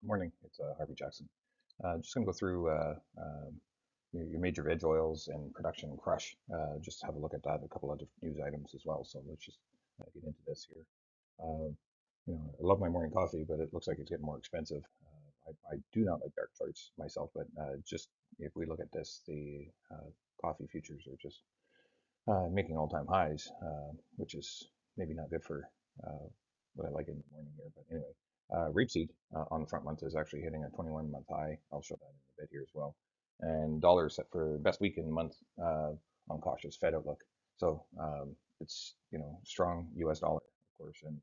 Morning, it's Harvey Jackson. Just going to go through your major veg oils and production and crush. Just have a look at that, a couple of different news items as well. So let's just get into this here. Uh, I love my morning coffee, but it looks like it's getting more expensive. I do not like dark charts myself, but just if we look at this, the coffee futures are just making all-time highs, which is maybe not good for uh, what I like in the morning here. But anyway, rapeseed on the front month is actually hitting a 21-month high. I'll show that in a bit here as well. And dollar set for best week in the month on cautious Fed outlook. So it's strong U.S. dollar, of course, and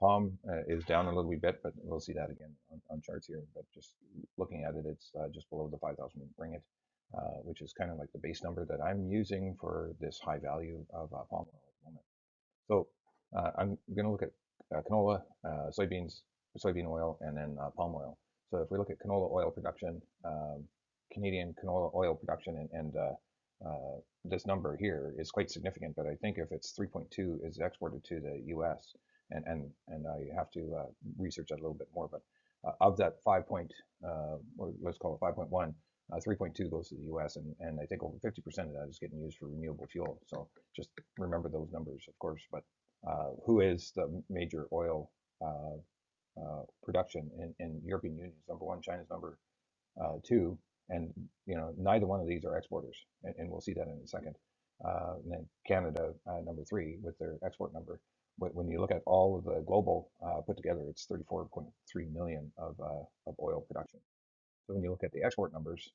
palm is down a little wee bit, but we'll see that again on charts here. But just looking at it, it's just below the 5,000 ringgit, which is kind of like the base number that I'm using for this high value of palm oil at the moment. So I'm going to look at canola, soybean oil, and then palm oil. So if we look at canola oil production, Canadian canola oil production, this number here is quite significant. But I think if it's 3.2 is exported to the U.S. and I have to research that a little bit more. But of that 5 point, or let's call it 5.1, 3.2 goes to the U.S. and I think over 50% of that is getting used for renewable fuel. So just remember those numbers, of course. But who is the major oil production in European Union is number one, China's number two, and neither one of these are exporters, and we'll see that in a second. And then Canada number three with their export number. But when you look at all of the global put together, it's 34.3 million of oil production. So when you look at the export numbers,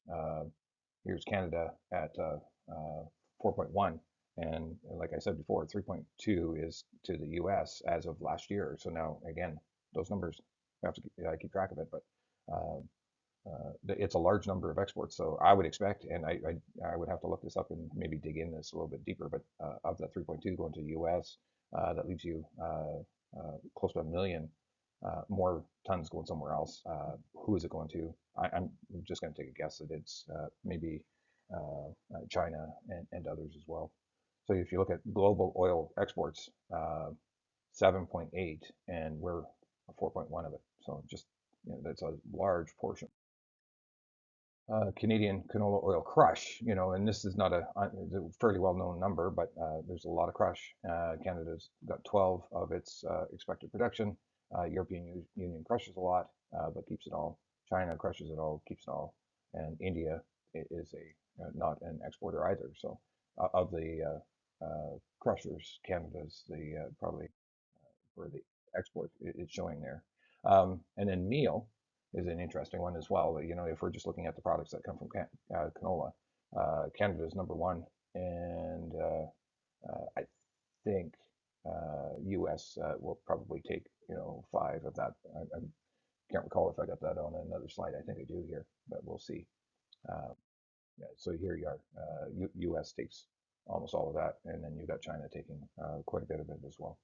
here's Canada at 4.1, and like I said before, 3.2 is to the U.S. as of last year. So now again, those numbers we have to keep track of it, but it's a large number of exports. So I would expect, and I would have to look this up and maybe dig in this a little bit deeper, but of that 3.2 going to the U.S., that leaves you close to a million more tons going somewhere else. Who is it going to? I'm just going to take a guess that it's maybe China and others as well. So if you look at global oil exports, 7.8, and we're 4.1 of it. So just that's a large portion. Canadian canola oil crush, and this is not a fairly well-known number, but there's a lot of crush. Canada's got 12 of its expected production. European Union crushes a lot, but keeps it all. China crushes it all, keeps it all, and India is not an exporter either. So of the crushers, Canada's the probably for the export it's showing there. And then meal is an interesting one as well. If we're just looking at the products that come from canola, Canada is number one, and I think U.S. Will probably take 5 of that. I can't recall if I got that on another slide. I think I do here, but we'll see. Uh, yeah, so here you are. U.S. takes almost all of that, and then you've got China taking quite a bit of it as well.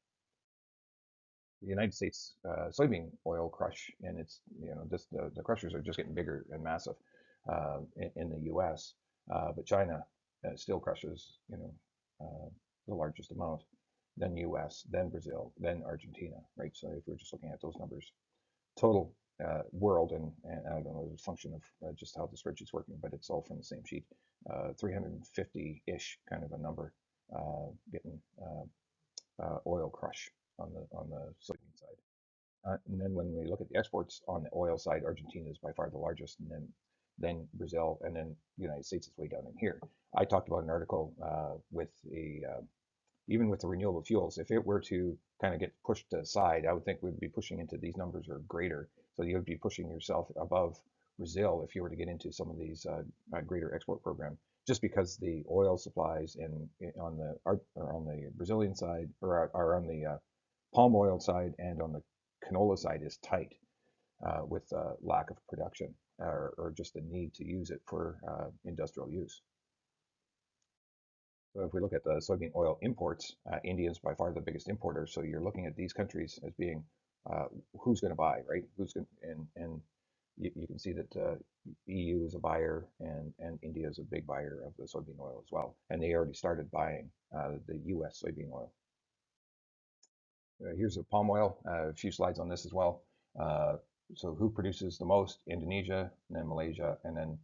The United States soybean oil crush, and it's the crushers are just getting bigger and massive in the U.S., but China still crushes the largest amount, then U.S., then Brazil, then Argentina, right? So if we're just looking at those numbers, total world, and I don't know the function of just how the spreadsheet's working, but it's all from the same sheet, 350-ish kind of a number getting oil crush on the soybean side. And then when we look at the exports on the oil side, Argentina is by far the largest, and then Brazil, and then the United States is way down in here. I talked about an article with the even with the renewable fuels. If it were to kind of get pushed aside, I would think we'd be pushing into these numbers or greater. So you would be pushing yourself above Brazil if you were to get into some of these greater export program, just because the oil supplies on the Brazilian side or on the palm oil side and on the canola side is tight with lack of production or just the need to use it for industrial use. So if we look at the soybean oil imports, India is by far the biggest importer. So you're looking at these countries as being who's going to buy, right? Who's going and you can see that EU is a buyer and India is a big buyer of the soybean oil as well. And they already started buying the U.S. soybean oil. Here's a palm oil. A few slides on this as well. so who produces the most? Indonesia, and then Malaysia, and then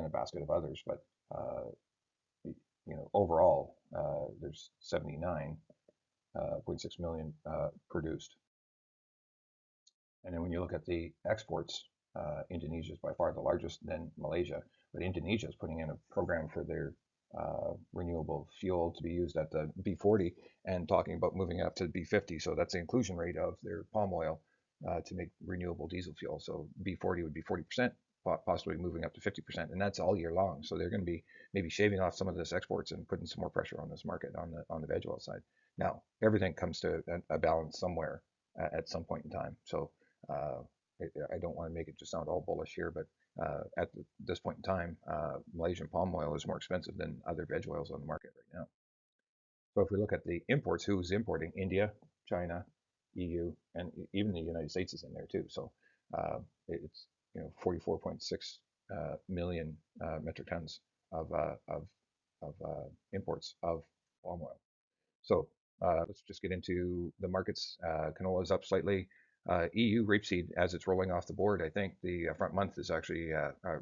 a basket of others. But overall, there's 79.6 million produced. And then when you look at the exports, Indonesia is by far the largest, then Malaysia. But Indonesia is putting in a program for their renewable fuel to be used at the B40 and talking about moving up to B50. So that's the inclusion rate of their palm oil to make renewable diesel fuel. So B40 would be 40%, possibly moving up to 50%, and that's all year long. So they're going to be maybe shaving off some of this exports and putting some more pressure on this market on the veg oil side. Now everything comes to a balance somewhere at some point in time. So uh, I don't want to make it just sound all bullish here, but at this point in time, Malaysian palm oil is more expensive than other veg oils on the market right now. So if we look at the imports, who's importing? India, China, EU, and even the United States is in there too. So it's 44.6 million metric tons of imports of palm oil. So let's just get into the markets. Canola is up slightly. EU rapeseed, as it's rolling off the board, I think the front month is actually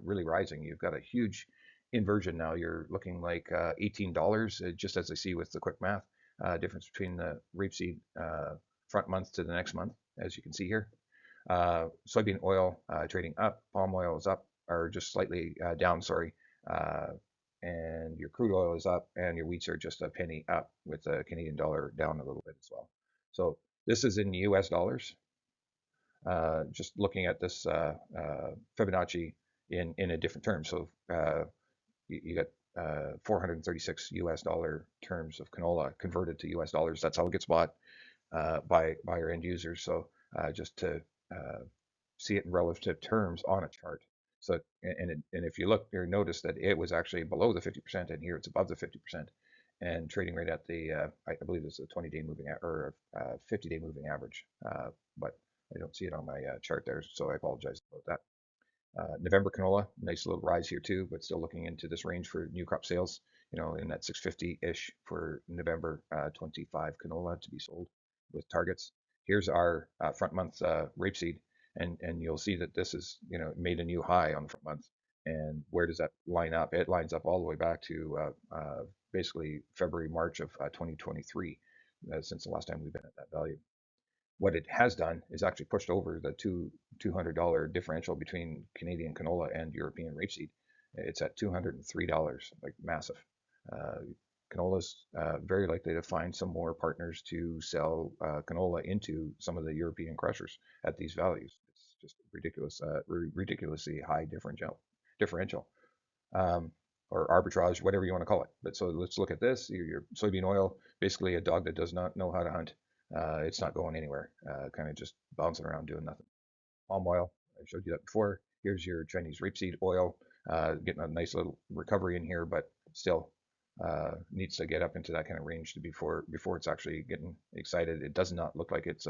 really rising. You've got a huge inversion now. You're looking like $18, just as I see with the quick math difference between the rapeseed front month to the next month, as you can see here. Soybean oil trading up, palm oil is up, or just slightly down, sorry. And your crude oil is up, and your wheats are just a penny up, with the Canadian dollar down a little bit as well. So this is in US dollars. Just looking at this Fibonacci in a different term. So you got 436 US dollar terms of canola converted to US dollars. That's how it gets bought by our end users. So just to see it in relative terms on a chart. So and if you look, you notice that it was actually below the 50%, and here it's above the 50%, and trading right at the I believe it's a 20-day moving or 50-day moving average, but I don't see it on my chart there, so I apologize about that. November canola, nice little rise here too, but still looking into this range for new crop sales, in that 650-ish for November 25 canola to be sold with targets. Here's our front month rapeseed, and you'll see that this is, made a new high on the front month. And where does that line up? It lines up all the way back to basically February, March of 2023, since the last time we've been at that value. What it has done is actually pushed over the $200 differential between Canadian canola and European rapeseed. It's at $203, like massive. Uh, Canola's very likely to find some more partners to sell canola into some of the European crushers at these values. It's just ridiculous, ridiculously high differential, um, or arbitrage, whatever you want to call it. But so let's look at this. Your soybean oil, basically a dog that does not know how to hunt. It's not going anywhere, kind of just bouncing around doing nothing. Palm oil, I showed you that before. Here's your Chinese rapeseed oil, getting a nice little recovery in here, but still needs to get up into that kind of range before it's actually getting excited. It does not look like it's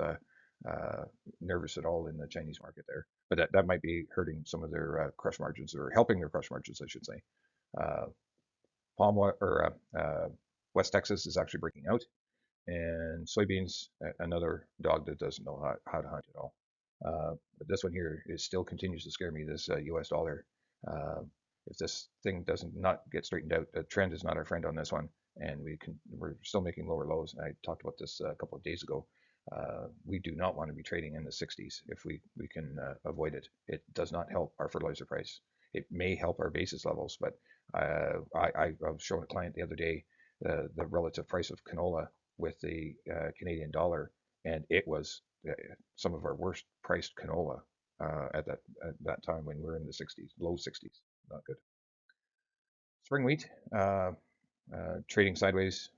nervous at all in the Chinese market there, but that might be hurting some of their crush margins, or helping their crush margins, I should say. Uh, Palm oil, or West Texas is actually breaking out, and soybeans, another dog that doesn't know how to hunt at all. But this one here is still continues to scare me. This U.S. dollar. Uh, if this thing doesn't not get straightened out, the trend is not our friend on this one, and we're still making lower lows. And I talked about this a couple of days ago. We do not want to be trading in the 60s if we can avoid it. It does not help our fertilizer price. It may help our basis levels, but I was showing a client the other day the relative price of canola with the Canadian dollar, and it was some of our worst priced canola at that time when we were in the 60s, low 60s. Not good. Spring wheat, trading sideways,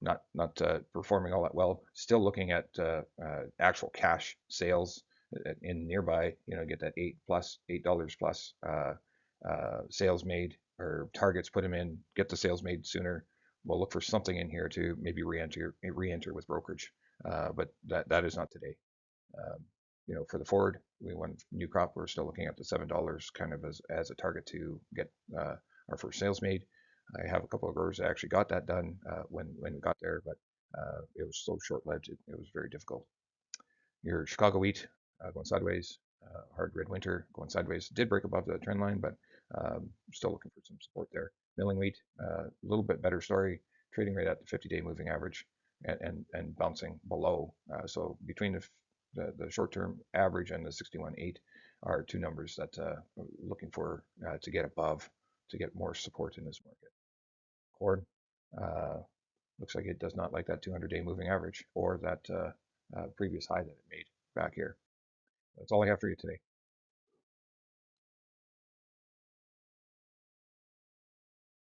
not performing all that well. Still looking at actual cash sales in nearby. Get that $8 plus sales made, or targets. Put them in. Get the sales made sooner. We'll look for something in here to maybe re-enter with brokerage, but that is not today. Um, for the forward, we want new crop. We're still looking at the $7 kind of as a target to get our first sales made. I have a couple of growers that actually got that done when we got there, but it was so short-lived, it was very difficult. Your Chicago wheat going sideways. hard red winter going sideways. Did break above the trend line, but still looking for some support there. Milling wheat, a little bit better story. Trading right at the 50-day moving average and bouncing below. So between the short-term average and the 61.8 are two numbers that looking for to get above to get more support in this market. Corn looks like it does not like that 200-day moving average or that previous high that it made back here. That's all I have for you today.